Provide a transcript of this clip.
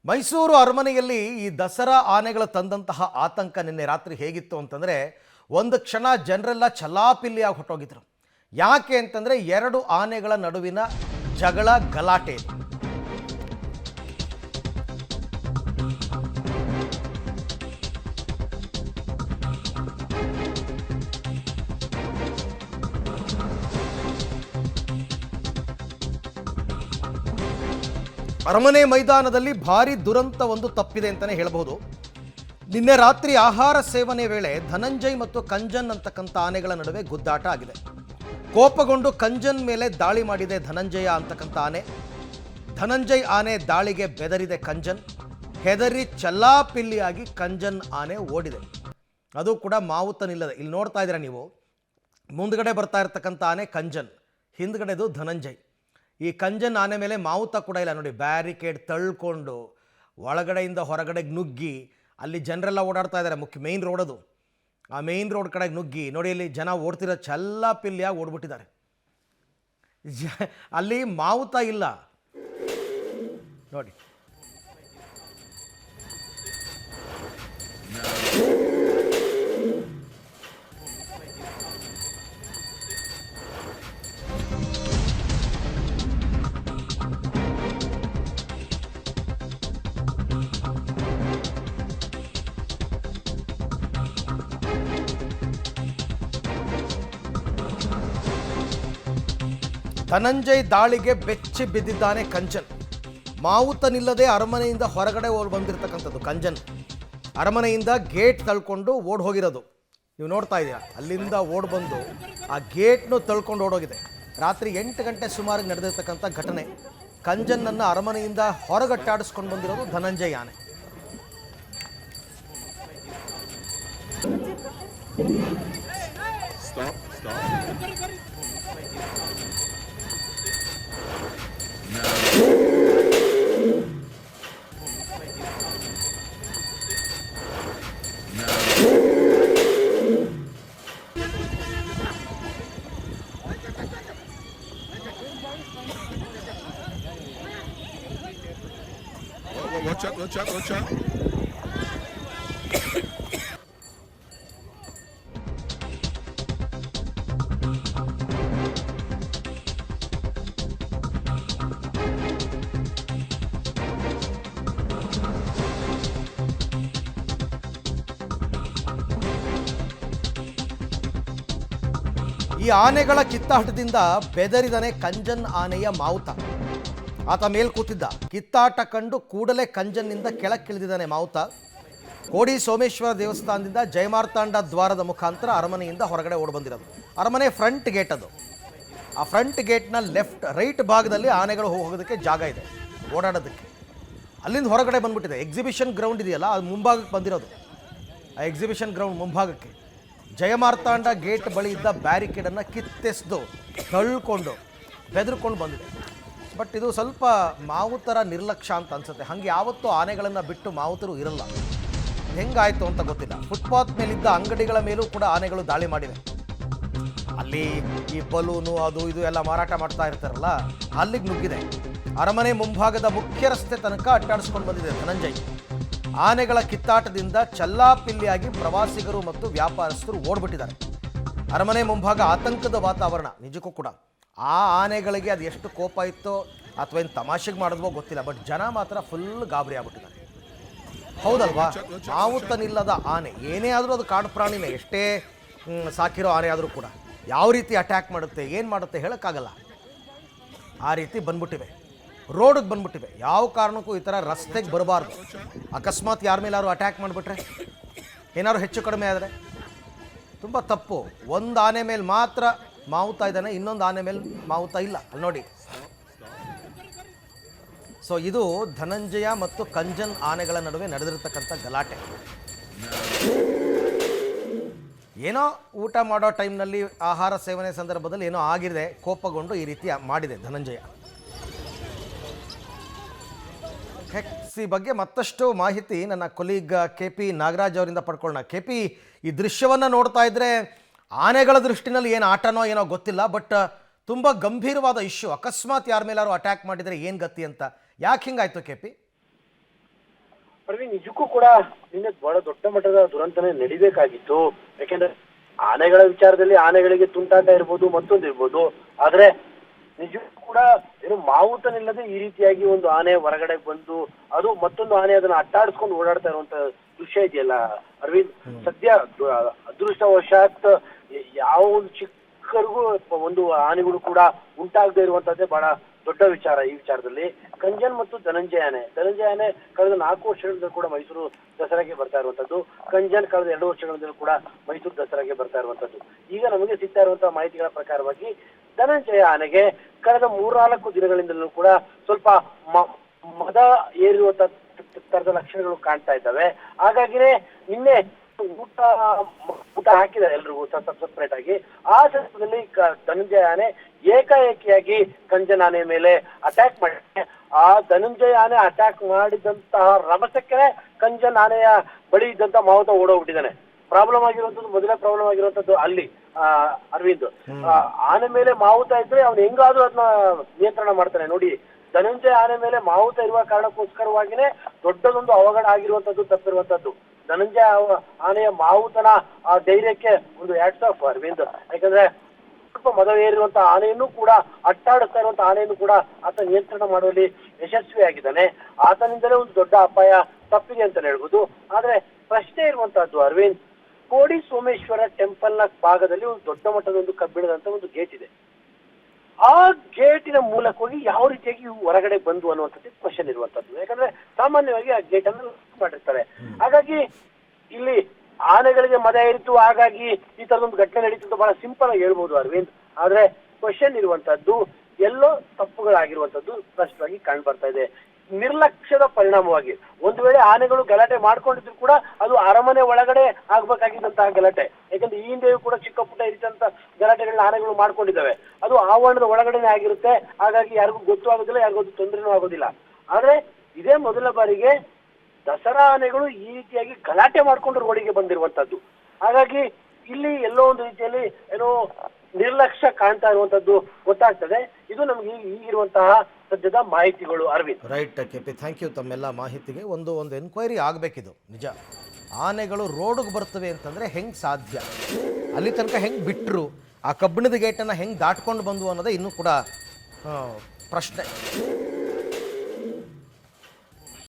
ಮೈಸೂರು ಅರಮನೆಯಲ್ಲಿ ಈ ದಸರಾ ಆನೆಗಳು ತಂದಂತಹ ಆತಂಕ ನಿನ್ನೆ ರಾತ್ರಿ ಹೇಗಿತ್ತು ಅಂತಂದರೆ ಒಂದು ಕ್ಷಣ ಜನರೆಲ್ಲ ಚಲಾಪಿಲ್ಲಿಯಾಗಿ ಹೊರಟೋಗಿದ್ರು. ಯಾಕೆ ಅಂತಂದರೆ ಎರಡು ಆನೆಗಳ ನಡುವಿನ ಜಗಳ ಗಲಾಟೆ. ಅರಮನೆ ಮೈದಾನದಲ್ಲಿ ಭಾರಿ ದುರಂತ ಒಂದು ತಪ್ಪಿದೆ ಅಂತಲೇ ಹೇಳಬಹುದು. ನಿನ್ನೆ ರಾತ್ರಿ ಆಹಾರ ಸೇವನೆ ವೇಳೆ ಧನಂಜಯ್ ಮತ್ತು ಕಂಜನ್ ಅಂತಕ್ಕಂಥ ಆನೆಗಳ ನಡುವೆ ಗುದ್ದಾಟ ಆಗಿದೆ. ಕೋಪಗೊಂಡು ಕಂಜನ್ ಮೇಲೆ ದಾಳಿ ಮಾಡಿದೆ ಧನಂಜಯ ಅಂತಕ್ಕಂಥ ಆನೆ. ಧನಂಜಯ್ ಆನೆ ದಾಳಿಗೆ ಬೆದರಿದೆ ಕಂಜನ್. ಹೆದರಿ ಚಲ್ಲಾಪಿಲ್ಲಿಯಾಗಿ ಕಂಜನ್ ಆನೆ ಓಡಿದೆ. ಅದು ಕೂಡ ಮಾವುತನಿಲ್ಲದೆ. ಇಲ್ಲಿ ನೋಡ್ತಾ ಇದ್ದೀರಾ ನೀವು, ಮುಂದ್ಗಡೆ ಬರ್ತಾ ಇರ್ತಕ್ಕಂಥ ಆನೆ ಕಂಜನ್, ಹಿಂದ್ಗಡೆದು ಧನಂಜಯ್. ಈ ಕಂಜನ್ ಆನೆ ಮೇಲೆ ಮಾವುತ ಕೂಡ ಇಲ್ಲ ನೋಡಿ. ಬ್ಯಾರಿಕೇಡ್ ತಳ್ಕೊಂಡು ಒಳಗಡೆಯಿಂದ ಹೊರಗಡೆಗೆ ನುಗ್ಗಿ ಅಲ್ಲಿ ಜನರೆಲ್ಲ ಓಡಾಡ್ತಾ ಇದ್ದಾರೆ. ಮೇಯ್ನ್ ರೋಡ್ ಅದು. ಆ ಮೇಯ್ನ್ ರೋಡ್ ಕಡೆಗೆ ನುಗ್ಗಿ ನೋಡಿ, ಅಲ್ಲಿ ಜನ ಓಡ್ತಿರೋ ಚಲ್ಲಾಪಿಲ್ಲಿಯಾಗಿ ಓಡ್ಬಿಟ್ಟಿದ್ದಾರೆ. ಅಲ್ಲಿ ಮಾವುತ ಇಲ್ಲ ನೋಡಿ. ಧನಂಜಯ್ ದಾಳಿಗೆ ಬೆಚ್ಚಿ ಬಿದ್ದಿದ್ದಾನೆ ಕಂಜನ್. ಮಾವುತನಿಲ್ಲದೆ ಅರಮನೆಯಿಂದ ಹೊರಗಡೆ ಓಡ್ ಬಂದಿರತಕ್ಕಂಥದ್ದು ಕಂಜನ್. ಅರಮನೆಯಿಂದ ಗೇಟ್ ತಳ್ಕೊಂಡು ಓಡ್ ಹೋಗಿರೋದು ನೀವು ನೋಡ್ತಾ ಇದೆಯಾ. ಅಲ್ಲಿಂದ ಓಡ್ ಬಂದು ಆ ಗೇಟ್ನು ತಳ್ಕೊಂಡು ಓಡೋಗಿದೆ. ರಾತ್ರಿ 8 ಗಂಟೆ ಸುಮಾರಿಗೆ ನಡೆದಿರ್ತಕ್ಕಂಥ ಘಟನೆ. ಕಂಜನ್ನನ್ನು ಅರಮನೆಯಿಂದ ಹೊರಗಟ್ಟಾಡಿಸ್ಕೊಂಡು ಬಂದಿರೋದು ಧನಂಜಯ್ ಆನೆ. Watch out. ಈ ಆನೆಗಳ ಕಿತ್ತಾಟದಿಂದ ಬೆದರಿದನೆ ಕಂಜನ್ ಆನೆಯ ಮಾವುತ. ಆತ ಮೇಲ್ ಕೂತಿದ್ದ. ಕಿತ್ತಾಟ ಕಂಡು ಕೂಡಲೇ ಕಂಜನ್ನಿಂದ ಕೆಳಕ್ಕಿಳಿದಿದ್ದಾನೆ ಮಾವುತ. ಕೋಡಿ ಸೋಮೇಶ್ವರ ದೇವಸ್ಥಾನದಿಂದ ಜಯಮಾರ್ತಾಂಡ ದ್ವಾರದ ಮುಖಾಂತರ ಅರಮನೆಯಿಂದ ಹೊರಗಡೆ ಓಡಿ ಬಂದಿರೋದು. ಅರಮನೆ ಫ್ರಂಟ್ ಗೇಟ್ ಅದು. ಆ ಫ್ರಂಟ್ ಗೇಟ್ನ ರೈಟ್ ಭಾಗದಲ್ಲಿ ಆನೆಗಳು ಹೋಗೋದಕ್ಕೆ ಜಾಗ ಇದೆ, ಓಡಾಡೋದಕ್ಕೆ. ಅಲ್ಲಿಂದ ಹೊರಗಡೆ ಬಂದ್ಬಿಟ್ಟಿದೆ. ಎಕ್ಸಿಬಿಷನ್ ಗ್ರೌಂಡ್ ಇದೆಯಲ್ಲ, ಅದು ಮುಂಭಾಗಕ್ಕೆ ಬಂದಿರೋದು. ಆ ಎಕ್ಸಿಬಿಷನ್ ಗ್ರೌಂಡ್ ಮುಂಭಾಗಕ್ಕೆ ಜಯಮಾರ್ತಾಂಡ ಗೇಟ್ ಬಳಿ ಇದ್ದ ಬ್ಯಾರಿಕೇಡನ್ನು ಕಿತ್ತೆಸ್ದು ತಳ್ಕೊಂಡು ಬೆದರ್ಕೊಂಡು ಬಂದಿದೆ. ಬಟ್ ಇದು ಸ್ವಲ್ಪ ಮಾವುತರ ನಿರ್ಲಕ್ಷ್ಯ ಅಂತ ಅನ್ಸುತ್ತೆ. ಹಾಗೆ ಯಾವತ್ತೂ ಆನೆಗಳನ್ನು ಬಿಟ್ಟು ಮಾವುತರು ಇರಲ್ಲ. ಹೆಂಗಾಯಿತು ಅಂತ ಗೊತ್ತಿಲ್ಲ. ಫುಟ್ಪಾತ್ ಮೇಲಿದ್ದ ಅಂಗಡಿಗಳ ಮೇಲೂ ಕೂಡ ಆನೆಗಳು ದಾಳಿ ಮಾಡಿವೆ. ಅಲ್ಲಿ ಈ ಬಲೂನು ಅದು ಇದು ಎಲ್ಲ ಮಾರಾಟ ಮಾಡ್ತಾ ಇರ್ತಾರಲ್ಲ, ಅಲ್ಲಿಗೆ ನುಗ್ಗಿದೆ. ಅರಮನೆ ಮುಂಭಾಗದ ಮುಖ್ಯ ರಸ್ತೆ ತನಕ ಅಟ್ಟಾಡಿಸ್ಕೊಂಡು ಬಂದಿದೆ ಧನಂಜಯ್. ಆನೆಗಳ ಕಿತ್ತಾಟದಿಂದ ಚಲ್ಲಾಪಿಲ್ಲಿಯಾಗಿ ಪ್ರವಾಸಿಗರು ಮತ್ತು ವ್ಯಾಪಾರಸ್ಥರು ಓಡ್ಬಿಟ್ಟಿದ್ದಾರೆ. ಅರಮನೆ ಮುಂಭಾಗ ಆತಂಕದ ವಾತಾವರಣ ನಿಜಕ್ಕೂ ಕೂಡ. ಆ ಆನೆಗಳಿಗೆ ಅದು ಎಷ್ಟು ಕೋಪ ಇತ್ತೋ ಅಥವಾ ಏನು ತಮಾಷೆಗೆ ಮಾಡಿದ್ವೋ ಗೊತ್ತಿಲ್ಲ, ಬಟ್ ಜನ ಮಾತ್ರ ಫುಲ್ ಗಾಬರಿ ಆಗ್ಬಿಟ್ಟಿದ್ದಾರೆ. ಹೌದಲ್ವಾ? ಮಾವುತನಿಲ್ಲದ ಆನೆ ಏನೇ ಆದರೂ ಅದು ಕಾಡು ಪ್ರಾಣಿನೇ. ಎಷ್ಟೇ ಸಾಕಿರೋ ಆನೆ ಆದರೂ ಕೂಡ ಯಾವ ರೀತಿ ಅಟ್ಯಾಕ್ ಮಾಡುತ್ತೆ, ಏನು ಮಾಡುತ್ತೆ ಹೇಳೋಕ್ಕಾಗಲ್ಲ. ಆ ರೀತಿ ಬಂದ್ಬಿಟ್ಟಿವೆ, ರೋಡಿಗೆ ಬಂದ್ಬಿಟ್ಟಿವೆ. ಯಾವ ಕಾರಣಕ್ಕೂ ಈ ಥರ ರಸ್ತೆಗೆ ಬರಬಾರ್ದು. ಅಕಸ್ಮಾತ್ ಯಾರ ಮೇಲಾದ್ರು ಅಟ್ಯಾಕ್ ಮಾಡಿಬಿಟ್ರೆ, ಏನಾದ್ರು ಹೆಚ್ಚು ಕಡಿಮೆ ಆದರೆ ತುಂಬ ತಪ್ಪು. ಒಂದು ಆನೆ ಮೇಲೆ ಮಾತ್ರ ಮಾವುತ ಇದ್ದಾನೆ, ಇನ್ನೊಂದು ಆನೆ ಮೇಲೆ ಮಾವುತ ಇಲ್ಲ. ಅಲ್ಲಿ ನೋಡಿ. ಸೊ ಇದು ಧನಂಜಯ ಮತ್ತು ಕಂಜನ್ ಆನೆಗಳ ನಡುವೆ ನಡೆದಿರತಕ್ಕಂಥ ಗಲಾಟೆ. ಏನೋ ಊಟ ಮಾಡೋ ಟೈಮ್ನಲ್ಲಿ ಆಹಾರ ಸೇವನೆ ಸಂದರ್ಭದಲ್ಲಿ ಏನೋ ಆಗಿದೆ, ಕೋಪಗೊಂಡು ಈ ರೀತಿ ಮಾಡಿದೆ ಧನಂಜಯ. ಈ ಬಗ್ಗೆ ಮತ್ತಷ್ಟು ಮಾಹಿತಿ ನನ್ನ ಕೊಲೀಗ್ KP ನಾಗರಾಜ್ ಅವರಿಂದ ಪಡ್ಕೊಳ್ಳೋಣ. KP, ಈ ದೃಶ್ಯವನ್ನು ನೋಡ್ತಾ ಇದ್ದರೆ ಆನೆಗಳ ದೃಷ್ಟಿನಲ್ಲಿ ಏನು ಆಟನೋ ಏನೋ ಗೊತ್ತಿಲ್ಲ, ಬಟ್ ತುಂಬ ಗಂಭೀರವಾದ ಇಶ್ಯೂ. ಅಕಸ್ಮಾತ್ ಯಾರ ಮೇಲಾರು ಅಟ್ಯಾಕ್ ಮಾಡಿದರೆ ಏನು ಗತಿ ಅಂತ. ಯಾಕೆ ಹಿಂಗಾಯ್ತು KP? ಪ್ರವೀಣ್, ನಿಜಕ್ಕೂ ಕೂಡ ನಿನ್ನೆ ಬಹಳ ದೊಡ್ಡ ಮಟ್ಟದ ದುರಂತನೇ ನಡಿಬೇಕಾಗಿತ್ತು. ಯಾಕೆಂದ್ರೆ ಆನೆಗಳ ವಿಚಾರದಲ್ಲಿ ಆನೆಗಳಿಗೆ ತುಂಟಾಟ ಇರ್ಬೋದು, ಮತ್ತೊಂದು ಇರ್ಬೋದು. ಆದ್ರೆ ನಿಜಕ್ಕೂ ಕೂಡ ಏನು ಮಾವುತನಿಲ್ಲದೆ ಈ ರೀತಿಯಾಗಿ ಒಂದು ಆನೆ ಹೊರಗಡೆ ಬಂದು ಅದು ಮತ್ತೊಂದು ಆನೆ ಅದನ್ನ ಅಟ್ಟಾಡಿಸ್ಕೊಂಡು ಓಡಾಡ್ತಾ ಇರುವಂತ ದೃಶ್ಯ ಇದೆಯಲ್ಲ ಅರವಿಂದ್. ಸದ್ಯ ಅದೃಷ್ಟವಶಾತ್ ಯಾವ ಒಂದು ಚಿಕ್ಕರಿಗೂ ಒಂದು ಹಾನಿಗಳು ಕೂಡ ಉಂಟಾಗದೇ ಇರುವಂತದ್ದೇ ಬಹಳ ದೊಡ್ಡ ವಿಚಾರ. ಈ ವಿಚಾರದಲ್ಲಿ ಕಂಜನ್ ಮತ್ತು ಧನಂಜಯ ಆನೆ ಕಳೆದ 4 ವರ್ಷಗಳಿಂದ ಕೂಡ ಮೈಸೂರು ದಸರಾಗೆ ಬರ್ತಾ ಇರುವಂತದ್ದು. ಕಂಜನ್ ಕಳೆದ 2 ವರ್ಷಗಳಿಂದ ಕೂಡ ಮೈಸೂರು ದಸರಾಗೆ ಬರ್ತಾ ಇರುವಂತದ್ದು. ಈಗ ನಮಗೆ ಸಿಗ್ತಾ ಇರುವಂತಹ ಮಾಹಿತಿಗಳ ಪ್ರಕಾರವಾಗಿ ಧನಂಜಯ ಆನೆಗೆ ಕಳೆದ 3-4 ದಿನಗಳಿಂದಲೂ ಕೂಡ ಸ್ವಲ್ಪ ಮದ ಏರಿರುವಂತ ತರದ ಲಕ್ಷಣಗಳು ಕಾಣ್ತಾ ಇದ್ದಾವೆ. ಹಾಗಾಗಿನೇ ನಿನ್ನೆ ಊಟ ಹಾಕಿದ್ದಾರೆ ಎಲ್ರಿಗೂ ಸಪ್ರೇಟ್ ಆಗಿ. ಆ ಸಂದರ್ಭದಲ್ಲಿ ಧನಂಜಯ ಆನೆ ಏಕಾಏಕಿಯಾಗಿ ಕಂಜನ್ ಆನೆ ಮೇಲೆ ಅಟ್ಯಾಕ್ ಮಾಡಿ ಆ ಧನಂಜಯ ಆನೆ ಅಟ್ಯಾಕ್ ಮಾಡಿದಂತಹ ರಭಸಕ್ಕೆ ಕಂಜನ್ ಆನೆಯ ಬಳಿ ಇದ್ದಂತ ಮಾವುತ ಓಡೋಗ್ಬಿಟ್ಟಿದ್ದಾನೆ. ಮೊದಲೇ ಪ್ರಾಬ್ಲಮ್ ಆಗಿರುವಂತದ್ದು ಅಲ್ಲಿ ಅರವಿಂದ್. ಆನೆ ಮೇಲೆ ಮಾವುತ ಇದ್ರೆ ಅವ್ನು ಹೆಂಗಾದ್ರೂ ಅದನ್ನ ನಿಯಂತ್ರಣ ಮಾಡ್ತಾನೆ ನೋಡಿ. ಧನಂಜಯ ಆನೆ ಮೇಲೆ ಮಾವುತ ಇರುವ ಕಾರಣಕ್ಕೋಸ್ಕರವಾಗಿನೇ ದೊಡ್ಡದೊಂದು ಅವಘಡ ಆಗಿರುವಂತದ್ದು, ತಪ್ಪಿರುವಂತದ್ದು. ಧನಂಜಯ ಆನೆಯ ಮಾವುತನ ಆ ಧೈರ್ಯಕ್ಕೆ ಒಂದು ಹ್ಯಾಟ್ಸ್ ಆಫ್ ಅರವಿಂದ್. ಯಾಕಂದ್ರೆ ಸ್ವಲ್ಪ ಮದ ಏರಿರುವಂತಹ ಆನೆಯನ್ನು ಕೂಡ ಅಟ್ಟಾಡಿಸ್ತಾ ಇರುವಂತಹ ಆನೆಯನ್ನು ಕೂಡ ಆತ ನಿಯಂತ್ರಣ ಮಾಡುವಲ್ಲಿ ಯಶಸ್ವಿಯಾಗಿದ್ದಾನೆ. ಆತನಿಂದಲೇ ಒಂದು ದೊಡ್ಡ ಅಪಾಯ ತಪ್ಪಿದೆ ಅಂತ ಹೇಳ್ಬೋದು. ಆದ್ರೆ ಪ್ರಶ್ನೆ ಇರುವಂತಹದ್ದು ಅರವಿಂದ್, ಕೋಡಿ ಸೋಮೇಶ್ವರ ಟೆಂಪಲ್ ನ ಭಾಗದಲ್ಲಿ ಒಂದು ದೊಡ್ಡ ಮಟ್ಟದ ಒಂದು ಕಬ್ಬಿಣದಂತ ಒಂದು ಗೇಟ್ ಇದೆ. ಆ ಗೇಟಿನ ಮೂಲಕ ಹೋಗಿ ಯಾವ ರೀತಿಯಾಗಿ ಹೊರಗಡೆ ಬಂದು ಅನ್ನುವಂಥದ್ದು ಕ್ವಶನ್ ಇರುವಂತದ್ದು. ಯಾಕಂದ್ರೆ ಸಾಮಾನ್ಯವಾಗಿ ಆ ಗೇಟ್ ಅನ್ನು ಮಾಡಿರ್ತಾರೆ. ಹಾಗಾಗಿ ಇಲ್ಲಿ ಆನೆಗಳಿಗೆ ಮದ ಏರಿತು, ಹಾಗಾಗಿ ಈ ತರದೊಂದು ಘಟನೆ ನಡೀತು ಅಂತ ಬಹಳ ಸಿಂಪಲ್ ಆಗಿ ಹೇಳ್ಬೋದು ಅರವಿಂದ್. ಆದ್ರೆ ಕ್ವಶನ್ ಇರುವಂತದ್ದು ಎಲ್ಲೋ ತಪ್ಪುಗಳಾಗಿರುವಂತದ್ದು ಸ್ಪಷ್ಟವಾಗಿ ಕಾಣ್ ಬರ್ತಾ ಇದೆ. ನಿರ್ಲಕ್ಷ್ಯದ ಪರಿಣಾಮವಾಗಿ ಒಂದು ವೇಳೆ ಆನೆಗಳು ಗಲಾಟೆ ಮಾಡ್ಕೊಂಡಿದ್ರು ಕೂಡ ಅದು ಅರಮನೆ ಒಳಗಡೆ ಆಗ್ಬೇಕಾಗಿದ್ದಂತಹ ಗಲಾಟೆ. ಯಾಕಂದ್ರೆ ಈ ಹಿಂದೆಯೂ ಕೂಡ ಚಿಕ್ಕ ಪುಟ್ಟ ಇರಿತಂತ ಗಲಾಟೆಗಳನ್ನ ಆನೆಗಳು ಮಾಡ್ಕೊಂಡಿದ್ದಾವೆ. ಅದು ಆವರಣದ ಒಳಗಡೆನೆ ಆಗಿರುತ್ತೆ. ಹಾಗಾಗಿ ಯಾರಿಗೂ ಗೊತ್ತೂ ಆಗೋದಿಲ್ಲ, ಯಾರಿಗೂ ತೊಂದರೆನೂ ಆಗೋದಿಲ್ಲ. ಆದ್ರೆ ಇದೇ ಮೊದಲ ಬಾರಿಗೆ ದಸರಾ ಆನೆಗಳು ಈ ರೀತಿಯಾಗಿ ಗಲಾಟೆ ಮಾಡ್ಕೊಂಡು ರೋಡಿಗೆ ಬಂದಿರುವಂತದ್ದು. ಹಾಗಾಗಿ ಇಲ್ಲಿ ಎಲ್ಲೋ ಒಂದು ರೀತಿಯಲ್ಲಿ ಏನೋ ನಿರ್ಲಕ್ಷ್ಯ ಕಾಣ್ತಾ ಇರುವಂತದ್ದು ಗೊತ್ತಾಗ್ತದೆ. ಇದು ನಮ್ಗೆ ಈಗಿರುವಂತಹ ಸದ್ಯದ ಮಾಹಿತಿಗಳು Arvind. Right KP, thank you ತಮ್ಮೆಲ್ಲ ಮಾಹಿತಿಗೆ. ಒಂದು ಎನ್ಕ್ವೈರಿ ಆಗಬೇಕಿದು ನಿಜ. ಆನೆಗಳು ರೋಡಿಗೆ ಬರ್ತವೆ ಅಂತಂದರೆ ಹೆಂಗೆ ಸಾಧ್ಯ, ಅಲ್ಲಿ ತನಕ ಹೆಂಗೆ ಬಿಟ್ಟರು, ಆ ಕಬ್ಬಿಣದ ಗೇಟನ್ನು ಹೆಂಗೆ ದಾಟ್ಕೊಂಡು ಬಂದು ಅನ್ನೋದೇ ಇನ್ನೂ ಕೂಡ ಪ್ರಶ್ನೆ.